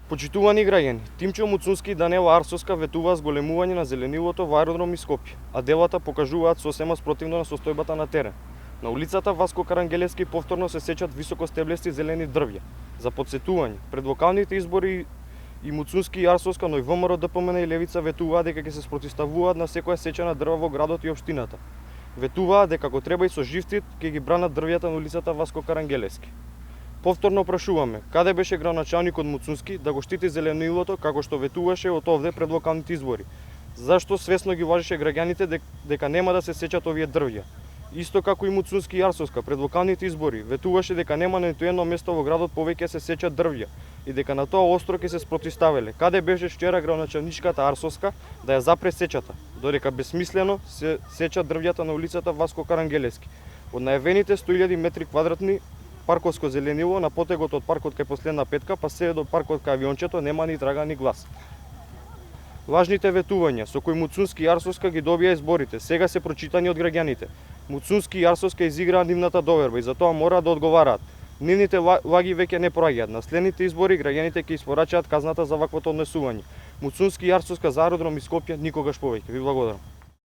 Почитувани граѓани, Тимчо Муцунски и Данела Арсовска ветуваа зголемување на зеленилото во аеродром из Скопје, а делата покажуваат сосема спротивно на состојбата на терен. На улицата Васко Карангелевски повторно се сечат високостеблести зелени дрвја. За потсетување, пред локалните избори и Муцунски и Арсовска, но и ВМРО, ДПМН и Левица ветуваа дека ќе се спротивставуваат на секоја сеча на дрва во градот и општината. Ветуваа дека ако треба и со живтит ќе ги бранат дрвјата на улицата Васко Карангелевски. Повторно прашуваме, каде беше градоначалникот Муцунски да го штити зеленилото како што ветуваше од овде пред локалните избори? Зашто свесно ги лажеше граѓаните дека нема да се сечат овие дрвја? Исто како и Муцунски и Арсовска пред локалните избори ветуваше дека нема на ниту едно место во градот повеќе се сечат дрвја и дека на тоа остро ќе се спротивставеле. Каде беше вчера градоначалничката Арсовска да ја запре сечата, додека безсмислено се сечат дрвјата на улицата Васко Карангелевски? Од најавените 100.000 метри квадратни парковско зеленило на потегот од паркот кај последна петка па се до паркот кај авиончето нема ни трага ни глас. Лажните ветувања со кои Муцунски и Арсовска ги добија изборите сега се прочитани од граѓаните. Муцунски и Арсовска изиграа нивната доверба и затоа мора да одговараат. Нивните лаги веќе не проаѓаат. На следните избори граѓаните ќе испорачаат казната за ваквото однесување. Муцунски и Арсовска за аеродром и Скопје никогаш повеќе. Ви благодарам.